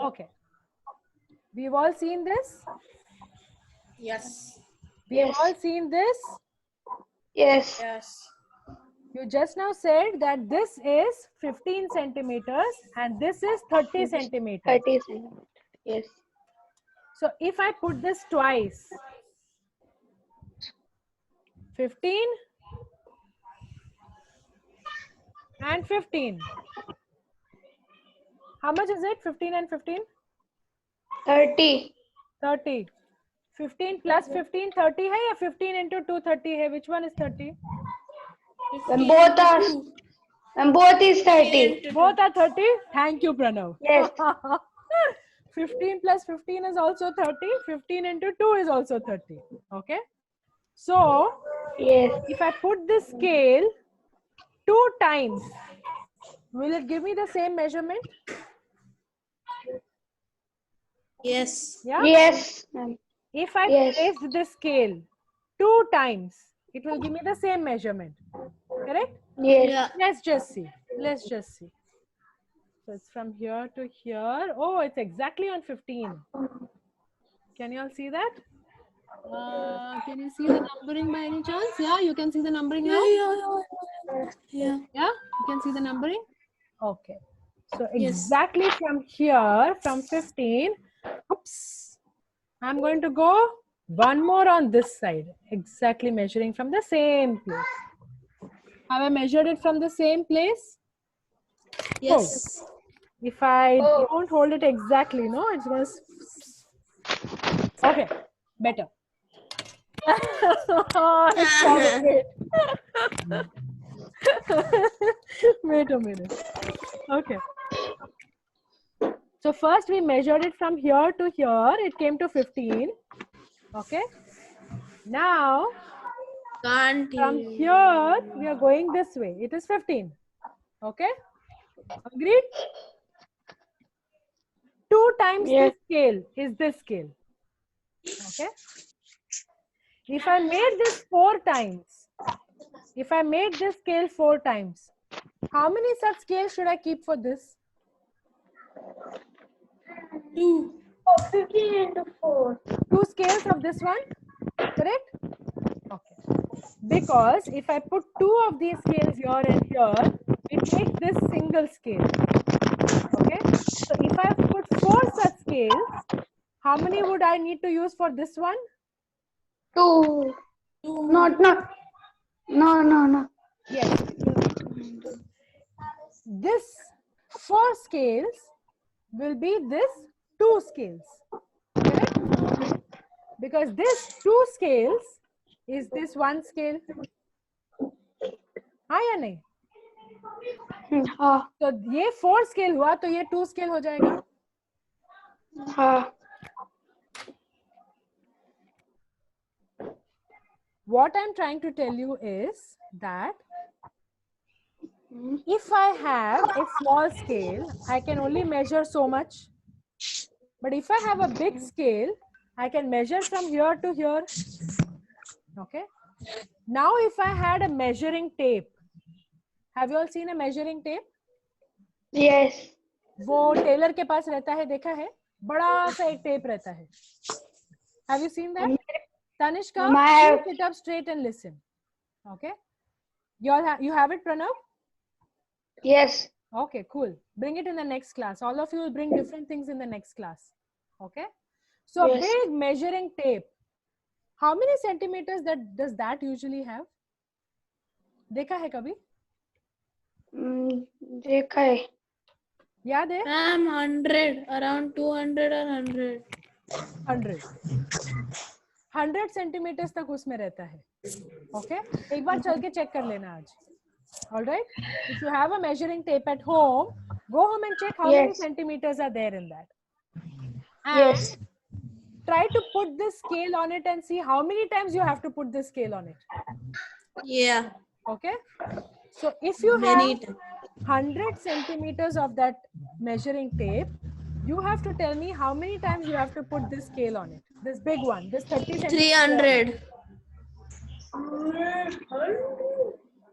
Okay. We've all seen this? Yes. We've Yes. all seen this? Yes. Yes. You just now said that this is 15 centimeters and this is 30 centimeters. 30 centimeters. Yes. So if I put this twice, 15 and 15. How much is it? 15 and 15? 30. 30. 15 plus 15, 30 hai ya 15 into 2, 30 hai? Which one is 30? When both is 30. Both are 30? Thank you, Pranav. Yes. 15 plus 15 is also 30. 15 into 2 is also 30. Okay. So, Yes. if I put this scale 2 times, will it give me the same measurement? Yes. Yeah. Yes. Ma'am. If I Yes. placed the scale 2 times, it will give me the same measurement. Correct? Yes. Yeah. Let's just see. Let's just see. So it's from here to here. Oh, it's exactly on 15. Can you all see that? Can you see the numbering by any chance? Yeah, you can see the numbering now? Yeah. Yeah, you can see the numbering? Okay. So Yes. exactly from here, from 15, oops, I'm going to go one more on this side, exactly measuring from the same place. Have I measured it from the same place? Yes. If I don't hold it exactly, no, it's going to... Okay, better. It's falling. Wait a minute. Okay. So first we measured it from here to here. It came to 15. Okay. Now Can't from hear. here we are going this way. It is 15. Okay. Agreed? 2 times Yes. this scale is this scale. Okay. If I made this 4 times, if I made this scale 4 times, how many such scales should I keep for this? 2. 15 into 4. 2 scales of this one, correct? Okay. Because if I put 2 of these scales here and here, it makes this single scale. Okay. So if I put 4 such scales, how many would I need to use for this one? 2. No. Yes. This 4 scales will be this 2 scales. Correct? Because this 2 scales is this 1 scale. हाँ या नहीं? हाँ. तो ये 4 scale हुआ तो ये 2 scale हो जाएगा. हाँ. What I'm trying to tell you is that if I have a small scale, I can only measure so much. But if I have a big scale, I can measure from here to here. Okay. Now if I had a measuring tape, have you all seen a measuring tape? Yes. वो Taylor के पास रहता है, देखा है? बड़ा सा एक tape रहता है. Have you seen that? Tanishka, please sit up straight and listen. Okay. You have it, Pranav? Yes. Okay, cool. Bring it in the next class. All of you will bring different things in the next class. Okay. So Yes. big measuring tape. How many centimeters does that usually have? देखा है कभी? देखा है. याद है? I'm 100. Around 200 or 100. 100 centimeters तक उसमें रहता है. Okay. एक बार चल के चेक कर लेना आज. All right. If you have a measuring tape at home, go home and check how many centimeters are there in that. And Yes. try to put this scale on it and see how many times you have to put this scale on it. Yeah. Okay. So if you Many have times. 100 centimeters of that measuring tape, you have to tell me how many times you have to put this scale on it. This big one, this 30 centimeters. 300.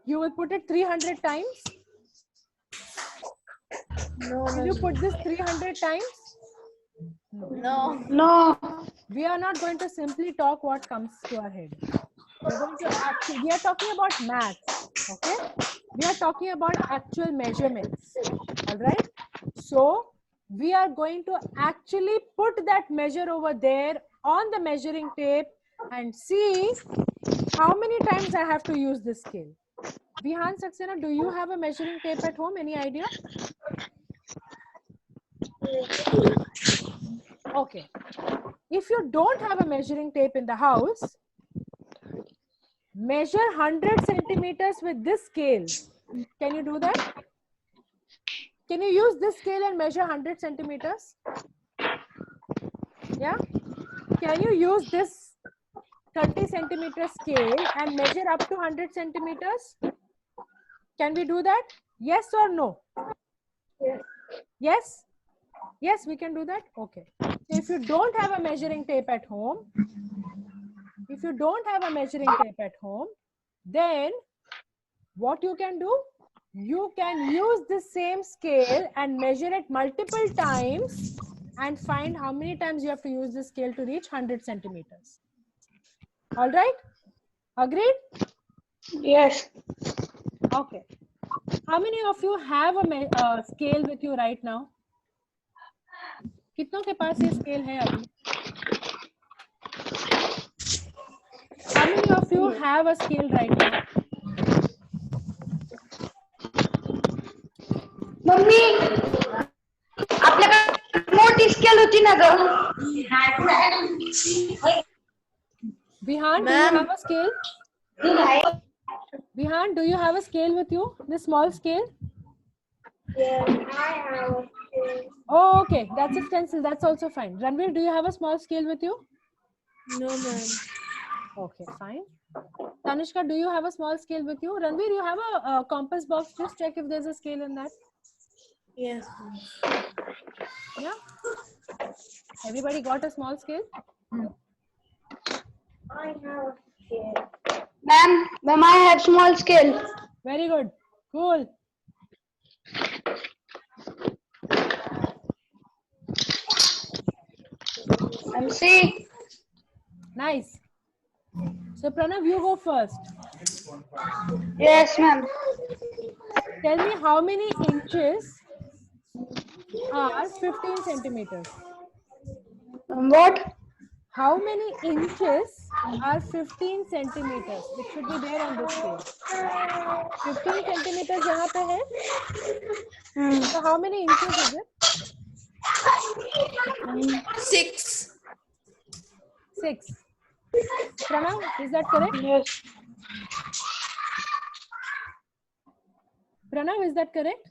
You will put it 300 times? No. Will you put this 300 times? No. No. We are not going to simply talk what comes to our head. We're going to actually, we are talking about maths, okay? We are talking about actual measurements, all right? So we are going to actually put that measure over there on the measuring tape and see how many times I have to use this scale. Vihan Saxena, do you have a measuring tape at home? Any idea? Okay. If you don't have a measuring tape in the house, measure 100 centimeters with this scale. Can you do that? Can you use this scale and measure 100 centimeters? Yeah? Can you use this 30 centimeter scale and measure up to 100 centimeters? Can we do that? Yes or no? Yes. Yes? Yes, we can do that? Okay. So if you don't have a measuring tape at home, then what you can do? You can use the same scale and measure it multiple times and find how many times you have to use the scale to reach 100 centimeters. All right? Agreed? Yes. Okay. How many of you have a scale with you right now? कितनों के पास ये scale है अभी? How many of you have a scale right now? Mummy आपल्याकडे मोठी scale होती ना ग. Vihan, do you have a scale? Vihan, do you have a scale with you? The small scale? Yes, I have a scale. Oh, okay. That's a stencil. That's also fine. Ranveer, do you have a small scale with you? No, ma'am. Okay, fine. Tanishka, do you have a small scale with you? Ranveer, you have a compass box. Just check if there's a scale in that. Yes. Yeah? Everybody got a small scale? I have a scale. Ma'am, I have small scale. Very good. Cool. MC. Nice. So, Pranav, you go first. Yes, ma'am. Tell me how many inches are 15 centimeters? What? How many inches are 15 centimeters? It should be there on this scale. 15 centimeters यहाँ पे है. So how many inches is it? 6. 6. Pranav, is that correct? Yes. Pranav, is that correct?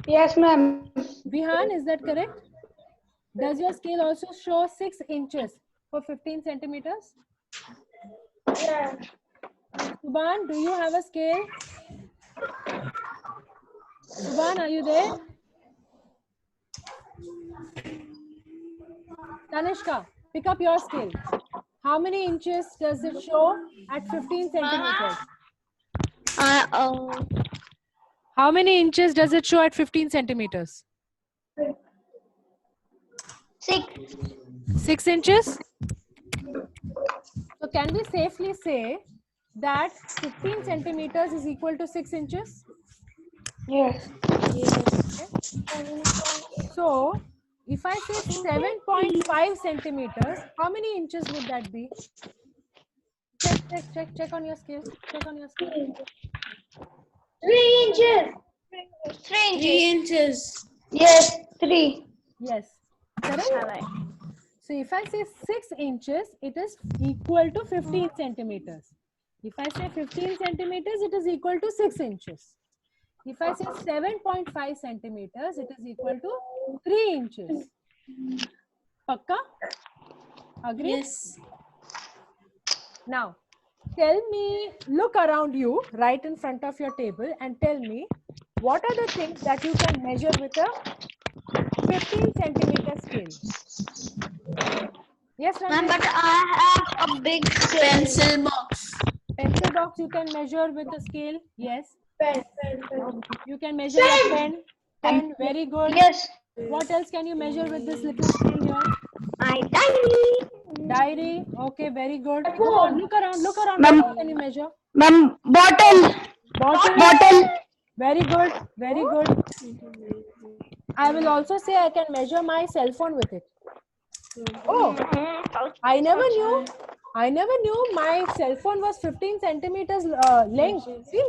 Yes, ma'am. Vihan, is that correct? Does your scale also show 6 inches for 15 centimeters? Yeah. Subhan, do you have a scale? Subhan, are you there? Tanishka, pick up your scale. How many inches does it show at 15 centimeters? How many inches does it show at 15 centimeters? 6. 6 inches? So can we safely say that 15 centimeters is equal to 6 inches? Yes. Okay. So if I say 7.5 centimeters, how many inches would that be? Check on your scale. Check on your scale. 3 inches. 3 inches. Yes, 3. Yes. Correct? So if I say 6 inches, it is equal to 15 centimeters. If I say 15 centimeters, it is equal to 6 inches. If I say 7.5 centimeters, it is equal to 3 inches. Pakka? Agree? Yes. Now, tell me, look around you right in front of your table and tell me what are the things that you can measure with a 15 centimeter scale. Yes, Ma'am, Ranveer? but I have a big scale. Pencil box. Pencil box you can measure with a scale. Yes. Pen. You can measure a pen. Pen, very good. Yes. What else can you measure with this little scale My diary. Diary. Okay, very good. Come on, look around. Look around. Ma'am. What can you measure? Ma'am, bottle. Bottle. Bottle. Very good. Very good. I will also say I can measure my cell phone with it. Oh, I never knew. I never knew my cell phone was 15 centimeters length. See?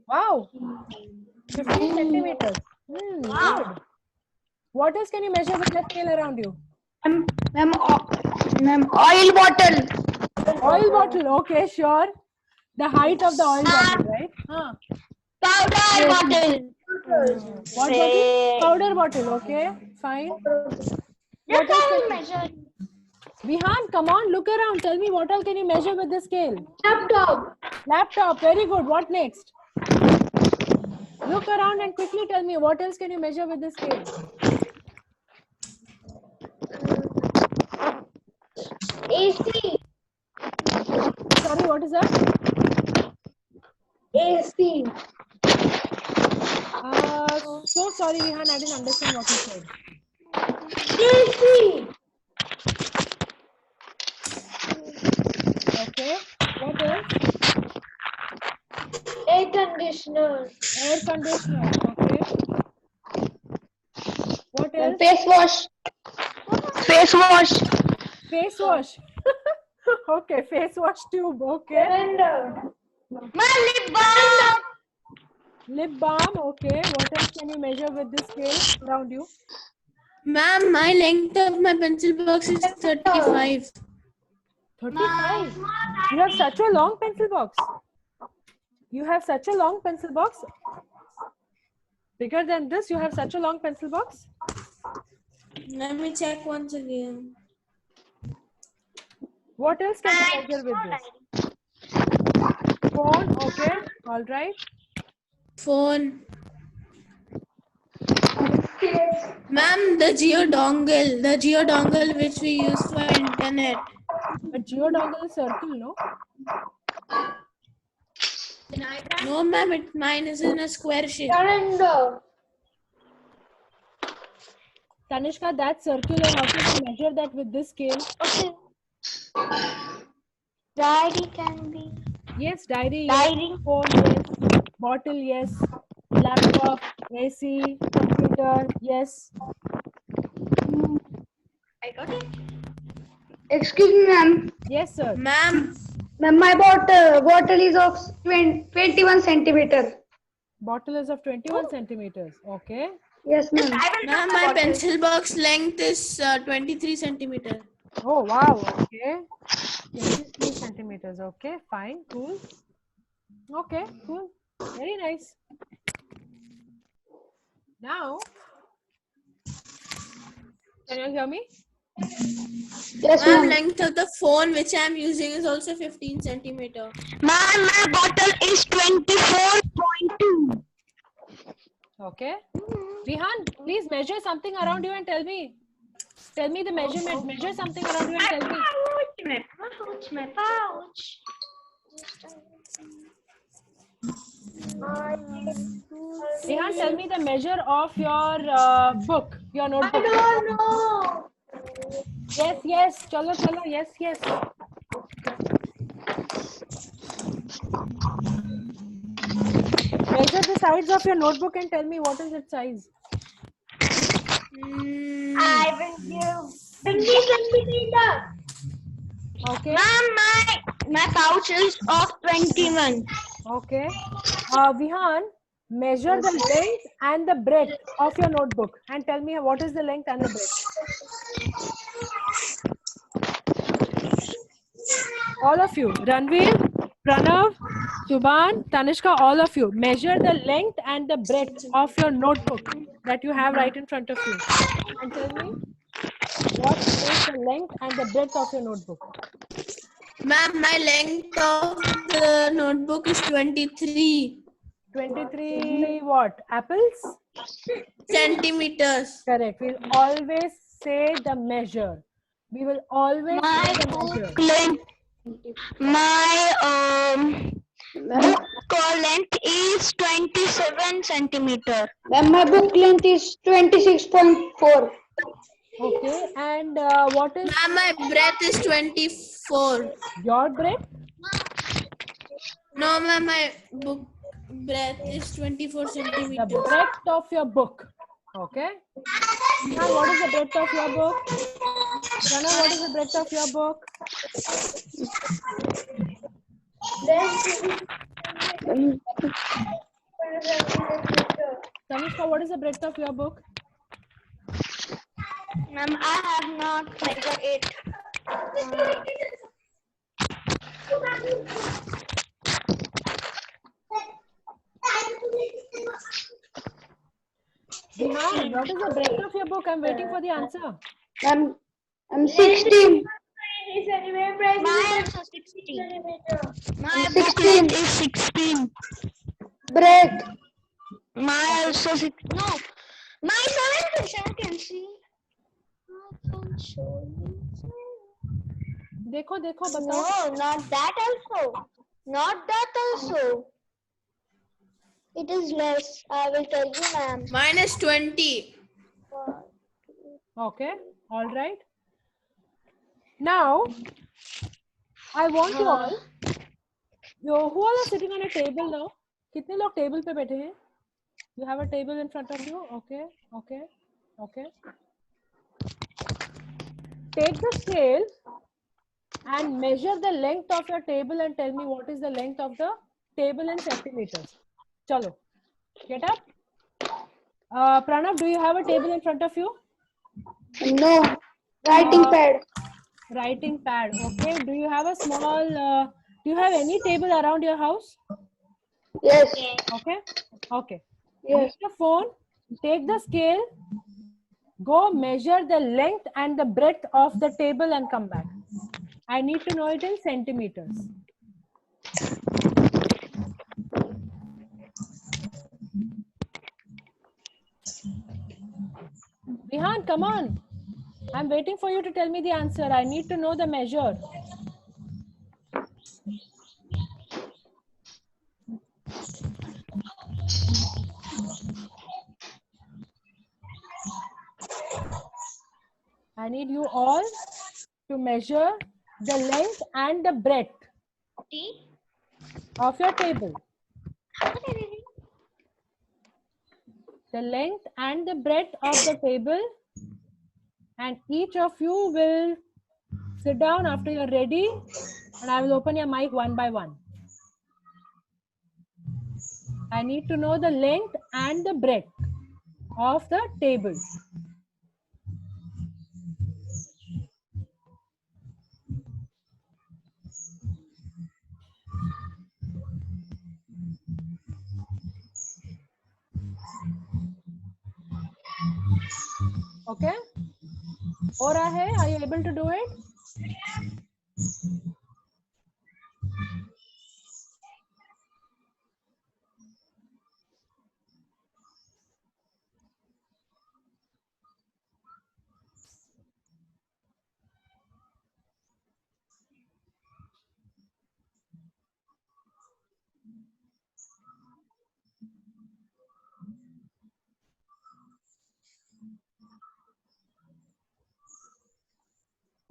Wow. 15 centimeters. Good. What else can you measure with that scale around you? Ma'am, oil bottle. Oil bottle. Okay, sure. The height of the oil bottle, right? Huh. Powder bottle. What bottle? Powder bottle. Okay, fine. What else can you measure? Vihan, come on, look around. Tell me what else can you measure with the scale? Laptop. Laptop. Very good. What next? Look around and quickly tell me what else can you measure with the scale? AC. Sorry, what is that? AC. So sorry, Vihan, I didn't understand what you said. AC. Okay. What else? Air conditioner. Air conditioner. Okay. What else? Face wash. Face wash. Face wash. Okay, face wash tube. Okay. My lip balm. Lip balm. Okay. What else can you measure with this scale around you? Ma'am, my length of my pencil box is 35. 35. You have such a long pencil box. You have such a long pencil box. Bigger than this, you have such a long pencil box. Let me check once again. What else can you measure with this? Phone. Okay. All right. Phone. Ma'am, the Geo dongle which we use for internet. A geodongle is circle, no? No, ma'am, mine is in a square shape. Calendar. Tanishka, that's circular. How can you measure that with this scale? Okay. Diary can be. Yes, diary. Diary. Yes. Phone, yes. Bottle, yes. Laptop, AC, computer, yes. I got it. Excuse me, ma'am. Yes, sir. Ma'am, Ma'am, my bottle is of 21 centimeter. Bottle is of 21 centimeters. Okay. Yes, ma'am. ma'am, my pencil box length is 23 centimeter. Oh, wow. Okay. 23 centimeters. Okay, fine. Cool. Okay, cool. Very nice. Now, can you hear me? Yes, Ma'am, ma'am. length of the phone which I am using is also 15 centimeter. Ma'am, my bottle is 24.2. Okay. Rihan, please measure something around you and tell me. Tell me the measurement. Measure something around you and tell me. My pouch. Rihan, tell me the measure of your book, your notebook. I don't know. Yes, yes. Chalo, chalo. Yes, yes. Measure the sides of your notebook and tell me what is its size. I will give 20 centimeter. Okay. Ma'am, my pouch is of 21. Okay. Vihan, measure the length and the breadth of your notebook and tell me what is the length and the breadth. All of you, Ranveer, Pranav, Subhan, Tanishka, all of you, measure the length and the breadth of your notebook that you have right in front of you. And tell me what is the length and the breadth of your notebook. Ma'am, my length of the notebook is 23 23 what? Apples? centimeters. Correct. We'll always say the measure. We will always say the measure. My book length is 27 centimeter. Ma'am, my book length is 26.4. Okay, and what is Ma'am, my breadth is 24. your breadth? No, ma'am, my book breadth is 24 The centimeters. breadth of your book. Okay. Now, what is the breadth of your book? Pranav, what is the breadth of your book? Tanishka, what is the breadth of your book? Ma'am, I have not measured it. Vihan, what is the breadth of your book? I'm waiting for the answer. I'm 16. My also 16. My 16 is 16. Breath. My also 6. No. My 7 I can see. I can show you. देखो देखो बताओ. No, not that also. Not that also. It is less. I will tell you, ma'am. Mine is 20. Okay, all right. Now, I want you all. Who all are sitting on a table now? कितने लोग table पे बैठे हैं? You have a table in front of you. Okay, okay, okay. Take the scale and measure the length of your table and tell me what is the length of the table in centimeters. Chalo, get up. Pranav, do you have a table in front of you? No. Writing pad. Writing pad. Okay. Do you have a small? Do you have any table around your house? Yes. Okay. Okay. Yes. Take the phone. Take the scale. Go measure the length and the breadth of the table and come back. I need to know it in centimeters. Vihan, come on. I'm waiting for you to tell me the answer. I need to know the measure. I need you all to measure the length and the breadth of your table. The length and the breadth of the table, and each of you will sit down after you're ready, and I will open your mic one by one. I need to know the length and the breadth of the table. Okay? हो रहा है? Are you able to do it?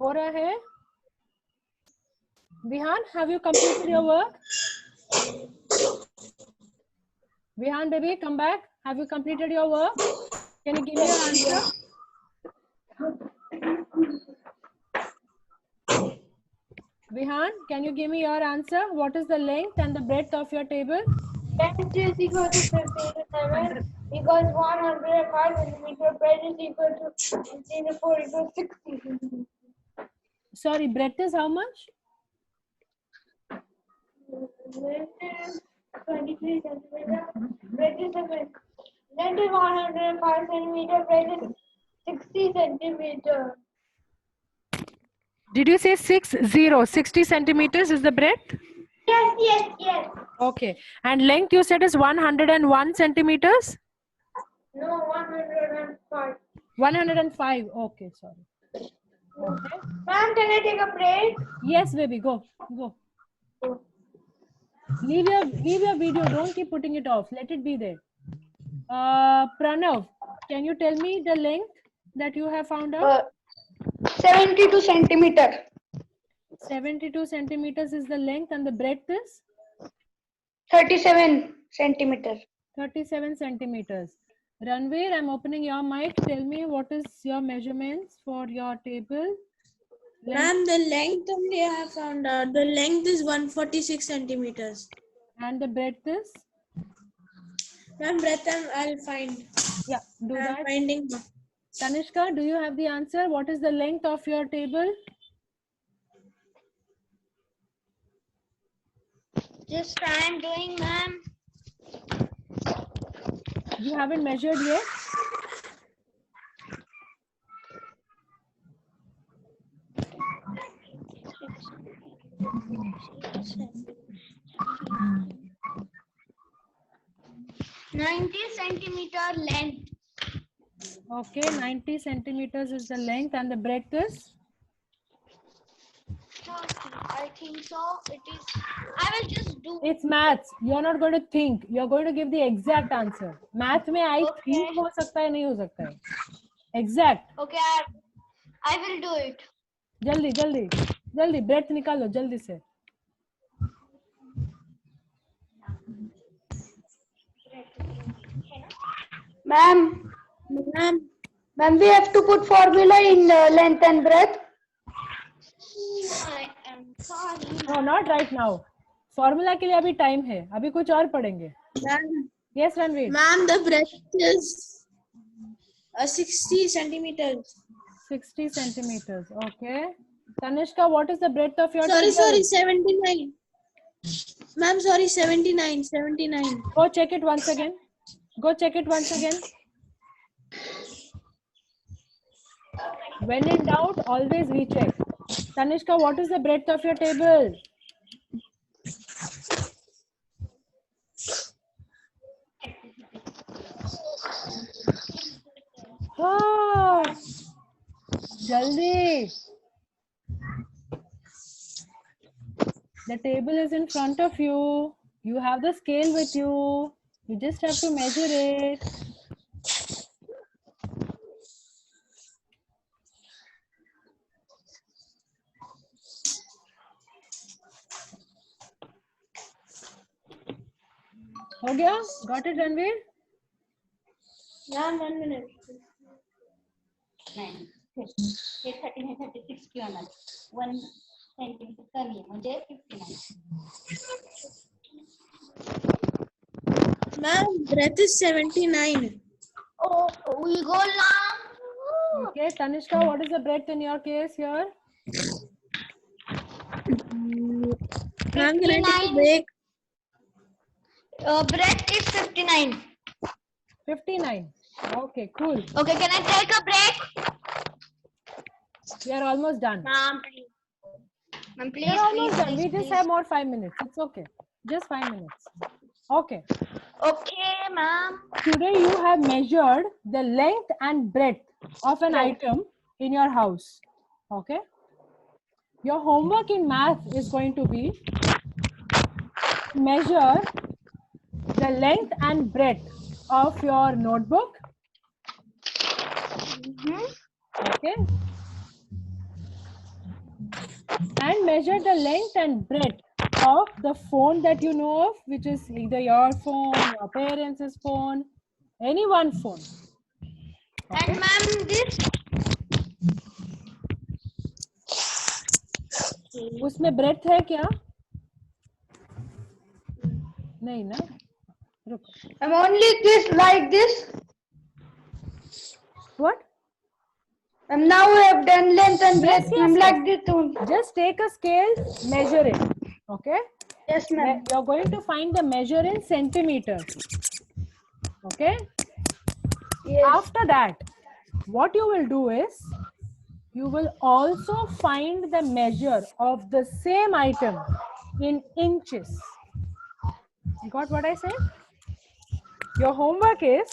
हो रहा है? Vihan, have you completed your work? Vihan, baby, come back. Have you completed your work? Can you give me your answer? Vihan, can you give me your answer? What is the length and the breadth of your table? Length is equal to 57 because 105 centimeter. Breadth is equal to 4 equals 60. Sorry, breadth is how much? Length is 23 centimeter. Breadth is 7. Length is 105 centimeter. Breadth is 60 centimeter. Did you say 60 centimeters is the breadth? Yes, yes, yes. Okay. And length you said is 101 centimeters? No, 105. 105. Okay, sorry. Okay. Ma'am, can I take a break? Yes, baby, go. Go. Leave your video. Don't keep putting it off. Let it be there. Pranav, can you tell me the length? that you have found out? 72 centimeter. 72 centimeters is the length and the breadth is 37 centimeter. 37 centimeters. Ranveer, I'm opening your mic. Tell me what is your measurements for your table. Length Ma'am, the length only I have found out. The length is 146 centimeters. and the breadth is? Ma'am, breadth I'll find. Yeah, do I'm that. finding. Tanishka, do you have the answer? What is the length of your table? Just I am doing, ma'am. You haven't measured yet? Centimeter length. Okay, 90 centimeters is the length and the breadth is? I think so. It is. I will just do. It's maths. You're not going to think. You're going to give the exact answer. Math में I think हो सकता है नहीं हो सकता है. Exact. Okay, I will do it. जल्दी जल्दी जल्दी breadth निकालो जल्दी से. Ma'am, Ma'am, we have to put formula in length and breadth. I am sorry. No, not right now. Formula के लिए अभी time है. अभी कुछ और पढ़ेंगे. ma'am, Yes, Ranveer. ma'am, the breadth is 60 centimeters. 60 centimeters. Okay. Tanishka, what is the breadth of your Sorry, table? 79. Ma'am, sorry, 79. 79. Go check it once again. Go check it once again. When in doubt, always recheck. Tanishka, what is the breadth of your table? Oh, jaldi. The table is in front of you. You have the scale with you. You just have to measure it. हो गया? Got it, Ranveer? Ma'am, 1 minute. 36 क्यों आला 1 centimetre कमी आहे म्हणजे 59. Ma'am, breadth is 79. Oh, we go long. Okay, Tanishka, what is the breadth in your case here? Ma'am, can I take a break? Breadth is 59. 59. Okay, cool. Okay, can I take a break? We are almost done. Ma'am, We please, are almost done. We please. just have more 5 minutes. It's okay. Just 5 minutes. Okay. Okay, ma'am. Today you have measured the length and breadth of an item in your house. Okay. Your homework in math is going to be measure the length and breadth of your notebook. Okay. And measure the length and breadth of the phone that you know of, which is either your phone, your parents' phone, any one phone. And ma'am, this. उसमें breadth है क्या? नहीं ना? रुको. I'm only this like this. What? And now we have done length and Yes, breadth. yes, I'm yes. like this only. Just take a scale, measure it. Okay. Yes, ma'am. You're going to find the measure in centimeters. Okay. Yes. After that, what you will do is you will also find the measure of the same item in inches. You got what I said? Your homework is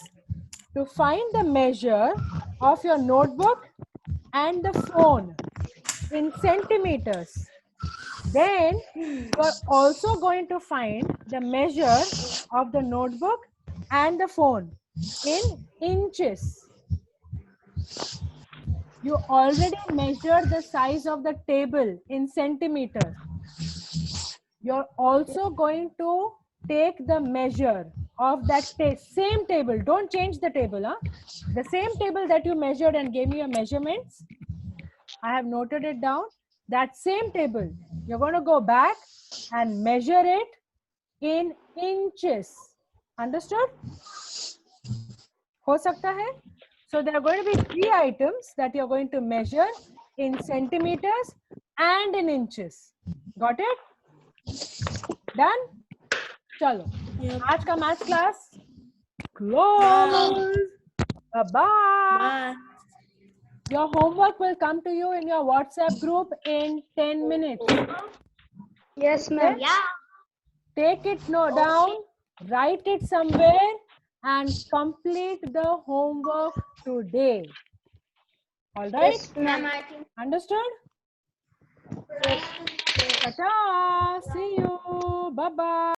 to find the measure of your notebook and the phone in centimeters. Then you are also going to find the measure of the notebook and the phone in inches. You already measured the size of the table in centimeters. You're also going to take the measure of that same table. Don't change the table, huh? The same table that you measured and gave me your measurements. I have noted it down. That same table, you're going to go back and measure it in inches. Understood? हो सकता है? So there are going to be 3 items that you're going to measure in centimeters and in inches. Got it? Done? Chalo. Yep. आज का maths class close. Bye-bye. Bye. Your homework will come to you in your WhatsApp group in 10 minutes. Yes, ma'am. Yeah. Take it down, write it somewhere, and complete the homework today. All right? Yes, ma'am. Understood? Yes. Ta-ta. See you. Bye-bye.